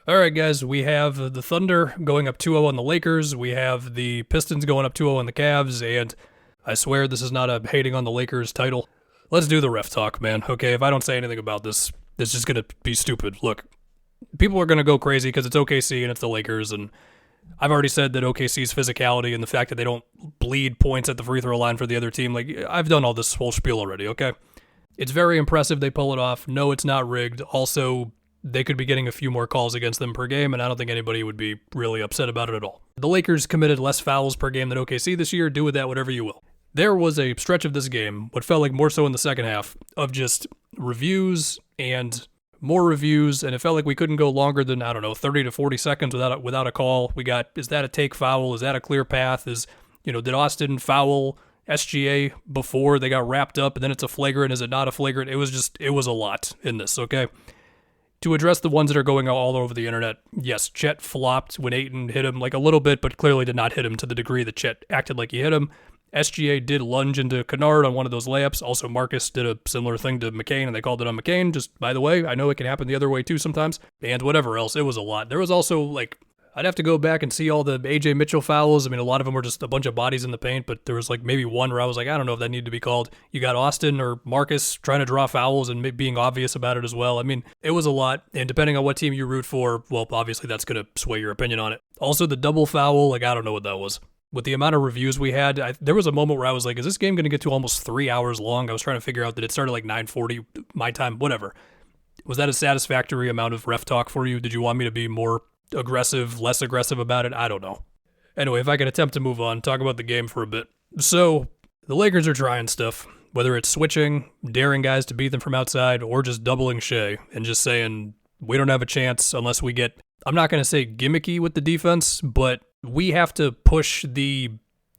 All right, guys, we have the Thunder going up 2-0 on the Lakers. We have the Pistons going up 2-0 on the Cavs, and I swear this is not a hating on the Lakers title. Let's do the ref talk, man. Okay, if I don't say anything about this, it's just going to be stupid. Look, people are going to go crazy because it's OKC and it's the Lakers, and I've already said that OKC's physicality and the fact that they don't bleed points at the free throw line for the other team, like, I've done all this whole spiel already, okay? It's very impressive they pull it off. No, it's not rigged. Also, they could be getting a few more calls against them per game, and I don't think anybody would be really upset about it at all. The Lakers committed less fouls per game than OKC this year. Do with that whatever you will. There was a stretch of this game, what felt like more so in the second half, of just reviews and more reviews, and it felt like we couldn't go longer than, 30 to 40 seconds without a call. We got, is that a take foul? Is that a clear path? Did Austin foul SGA before they got wrapped up, and then it's a flagrant? Is it not a flagrant? It was a lot in this, okay? To address the ones that are going all over the internet, yes, Chet flopped when Ayton hit him like a little bit, but clearly did not hit him to the degree that Chet acted like he hit him. SGA did lunge into Kennard on one of those layups. Also, Marcus did a similar thing to McCain, and they called it on McCain. Just, by the way, I know it can happen the other way too sometimes. And whatever else, it was a lot. There was also, I'd have to go back and see all the AJ Mitchell fouls. I mean, a lot of them were just a bunch of bodies in the paint, but there was maybe one where I was like, I don't know if that needed to be called. You got Austin or Marcus trying to draw fouls and being obvious about it as well. I mean, it was a lot, and depending on what team you root for, well, obviously that's going to sway your opinion on it. Also, the double foul, I don't know what that was. With the amount of reviews we had, there was a moment where I was like, is this game going to get to almost 3 hours long? I was trying to figure out that it started 9:40 my time, whatever. Was that a satisfactory amount of ref talk for you? Did you want me to be more aggressive, less aggressive about it? I don't know. Anyway, if I could attempt to move on, talk about the game for a bit. So, the Lakers are trying stuff, whether it's switching, daring guys to beat them from outside, or just doubling Shea and just saying, we don't have a chance unless we get, I'm not going to say gimmicky with the defense, but we have to push the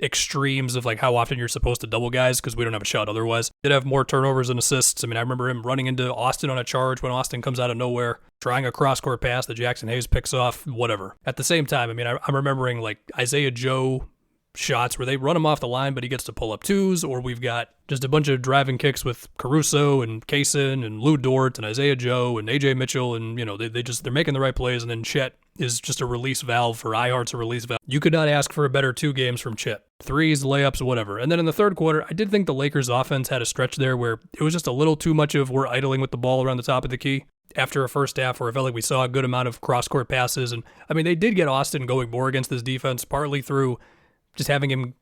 extremes of how often you're supposed to double guys because we don't have a shot otherwise. Did have more turnovers and assists. I mean, I remember him running into Austin on a charge when Austin comes out of nowhere, trying a cross-court pass that Jackson Hayes picks off, whatever. At the same time, I mean, I'm remembering Isaiah Joe shots where they run him off the line, but he gets to pull up twos, or we've got just a bunch of driving kicks with Caruso and Kaysen and Lou Dort and Isaiah Joe and AJ Mitchell, and they're making the right plays, and then Chet is just a release valve for iHeart's a release valve. You could not ask for a better 2 games from Chet. Threes, layups, whatever. And then in the third quarter, I did think the Lakers offense had a stretch there where it was just a little too much of we're idling with the ball around the top of the key. After a first half where it felt like we saw a good amount of cross-court passes, and I mean, they did get Austin going more against this defense, partly through just having him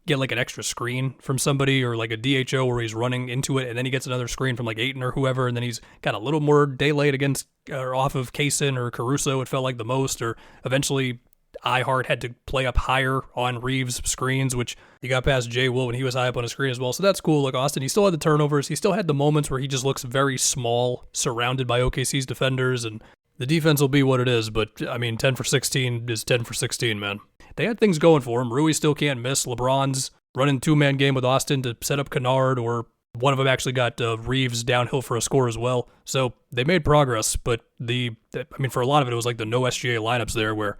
get an extra screen from somebody or a DHO where he's running into it and then he gets another screen from Ayton or whoever, and then he's got a little more daylight against or off of Kaysen or Caruso, it felt like the most, or eventually iHeart had to play up higher on Reeves' screens, which he got past Jay Will when he was high up on a screen as well. So that's cool. Austin, he still had the turnovers. He still had the moments where he just looks very small, surrounded by OKC's defenders, and the defense will be what it is. But, I mean, 10 for 16 is 10 for 16, man. They had things going for him. Rui still can't miss. LeBron's running 2-man game with Austin to set up Kennard, or one of them actually got Reeves downhill for a score as well. So they made progress, but for a lot of it, it was the no SGA lineups there where,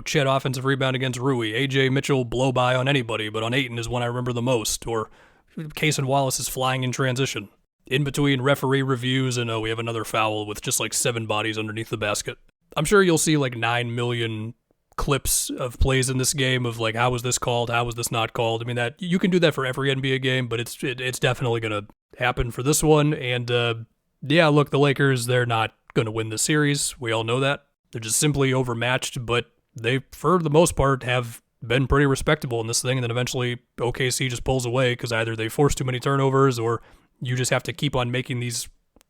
Chet offensive rebound against Rui, AJ Mitchell blow by on anybody, but on Ayton is one I remember the most, or Kaysen Wallace is flying in transition. In between referee reviews and, we have another foul with just 7 bodies underneath the basket. I'm sure you'll see 9 million clips of plays in this game of how was this called, how was this not called. I mean, that you can do that for every NBA game, but it's definitely going to happen for this one. And look, the Lakers, they're not going to win this series. We all know that. They're just simply overmatched, but they, for the most part, have been pretty respectable in this thing, and then eventually OKC just pulls away because either they force too many turnovers or you just have to keep on making these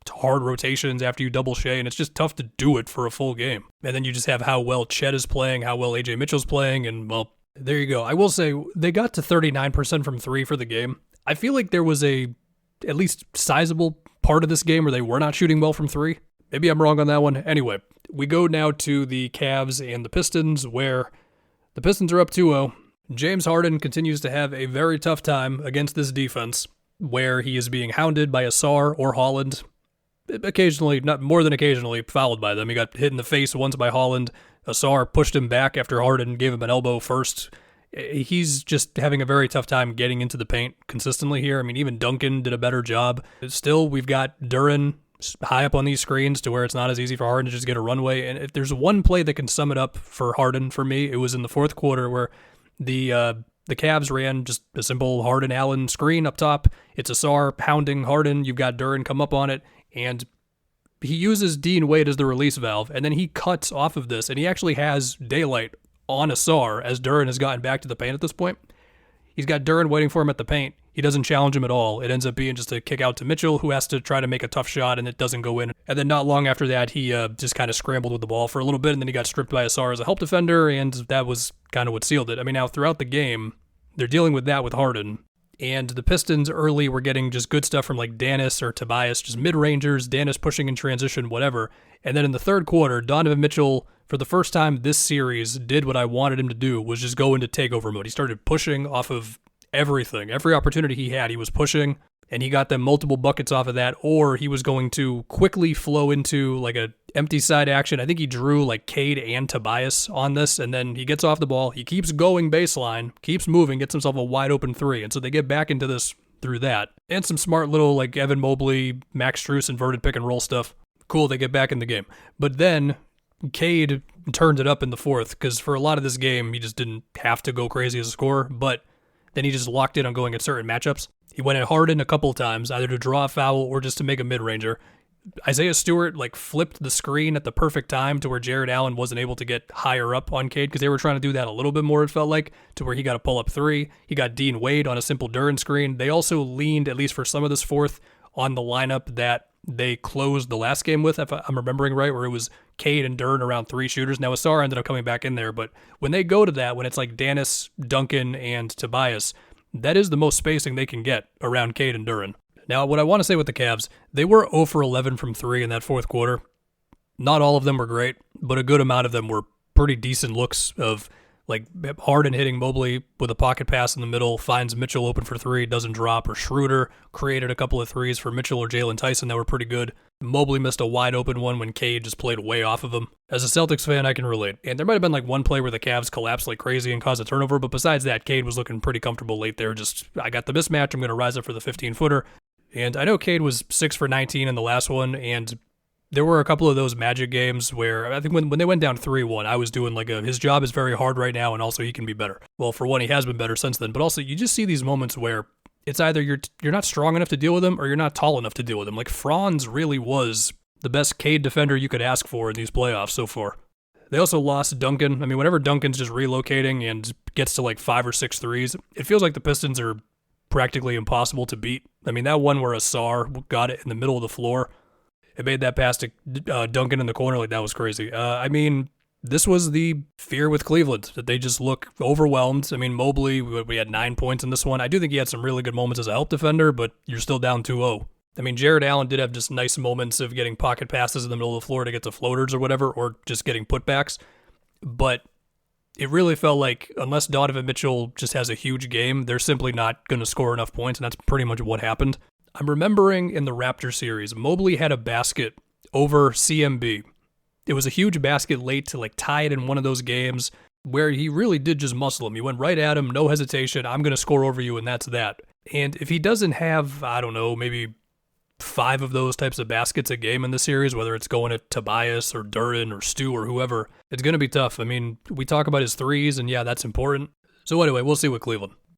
hard rotations after you double Shea, and it's just tough to do it for a full game. And then you just have how well Chet is playing, how well AJ Mitchell's playing, and, well, there you go. I will say, they got to 39% from 3 for the game. I feel like there was at least sizable part of this game where they were not shooting well from 3. Maybe I'm wrong on that one. Anyway, we go now to the Cavs and the Pistons, where the Pistons are up 2-0. James Harden continues to have a very tough time against this defense, where he is being hounded by Asar or Holland. Occasionally, not more than occasionally, fouled by them. He got hit in the face once by Holland. Asar pushed him back after Harden gave him an elbow first. He's just having a very tough time getting into the paint consistently here. I mean, even Duncan did a better job. Still, we've got Duren high up on these screens to where it's not as easy for Harden to just get a runway. And if there's one play that can sum it up for Harden for me, it was in the fourth quarter where the Cavs ran just a simple Harden-Allen screen up top. It's Asar pounding Harden. You've got Duren come up on it, and he uses Dean Wade as the release valve, and then he cuts off of this, and he actually has daylight on Asar as Duren has gotten back to the paint at this point. He's got Duren waiting for him at the paint. He doesn't challenge him at all. It ends up being just a kick out to Mitchell, who has to try to make a tough shot, and it doesn't go in. And then not long after that, he just kind of scrambled with the ball for a little bit, and then he got stripped by Asar as a help defender, and that was kind of what sealed it. I mean, now throughout the game, they're dealing with that with Harden. And the Pistons early were getting just good stuff from like Danis or Tobias, just mid-rangers, Danis pushing in transition, whatever. And then in the third quarter, Donovan Mitchell, for the first time this series, did what I wanted him to do, was just go into takeover mode. He started pushing off of everything. Every opportunity he had, he was pushing, and he got them multiple buckets off of that, or he was going to quickly flow into like a empty side action. I think he drew like Cade and Tobias on this, and then he gets off the ball. He keeps going baseline, keeps moving, gets himself a wide open three, and so they get back into this through that. And some smart little like Evan Mobley, Max Strus inverted pick and roll stuff. Cool, they get back in the game. But then Cade turned it up in the fourth, because for a lot of this game, he just didn't have to go crazy as a scorer, but then he just locked in on going at certain matchups. He went at Harden a couple of times, either to draw a foul or just to make a mid-ranger. Isaiah Stewart like flipped the screen at the perfect time to where Jared Allen wasn't able to get higher up on Cade, because they were trying to do that a little bit more, it felt like, to where he got a pull-up three. He got Dean Wade on a simple Duren screen. They also leaned, at least for some of this fourth, on the lineup that they closed the last game with, if I'm remembering right, where it was Cade and Duren around three shooters. Now, Asar ended up coming back in there, but when they go to that, when it's like Danis, Duncan, and Tobias, that is the most spacing they can get around Cade and Duren. Now, what I want to say with the Cavs, they were 0 for 11 from 3 in that fourth quarter. Not all of them were great, but a good amount of them were pretty decent looks of like Harden hitting Mobley with a pocket pass in the middle, finds Mitchell open for 3, doesn't drop, or Schroeder created a couple of threes for Mitchell or Jalen Tyson that were pretty good. Mobley missed a wide open one when Cade just played way off of him. As a Celtics fan, I can relate. And there might have been like one play where the Cavs collapsed like crazy and caused a turnover, but besides that, Cade was looking pretty comfortable late there. Just, I got the mismatch, I'm going to rise up for the 15-footer. And I know Cade was 6 for 19 in the last one, and there were a couple of those Magic games where I think when they went down 3-1, I was doing like his job is very hard right now, and also he can be better. Well, for one, he has been better since then, but also you just see these moments where it's either you're not strong enough to deal with him or you're not tall enough to deal with him. Like Franz really was the best Cade defender you could ask for in these playoffs so far. They also lost Duncan. I mean, whenever Duncan's just relocating and gets to like 5 or 6 threes, it feels like the Pistons are practically impossible to beat. I mean, that one where Asar got it in the middle of the floor, it made that pass to Duncan in the corner, like that was crazy. I mean, this was the fear with Cleveland, that they just look overwhelmed. I mean, Mobley, we had 9 points in this one. I do think he had some really good moments as a help defender, but you're still down 2-0. I mean, Jared Allen did have just nice moments of getting pocket passes in the middle of the floor to get to floaters or whatever, or just getting putbacks. But it really felt like unless Donovan Mitchell just has a huge game, they're simply not going to score enough points, and that's pretty much what happened. I'm remembering in the Raptors series, Mobley had a basket over CMB. It was a huge basket late to like tie it in one of those games where he really did just muscle him. He went right at him, no hesitation, I'm going to score over you, and that's that. And if he doesn't have, I don't know, maybe 5 of those types of baskets a game in the series, whether it's going at Tobias or Duren or Stu or whoever, it's going to be tough. I mean, we talk about his threes, and yeah, that's important. So anyway, we'll see with Cleveland.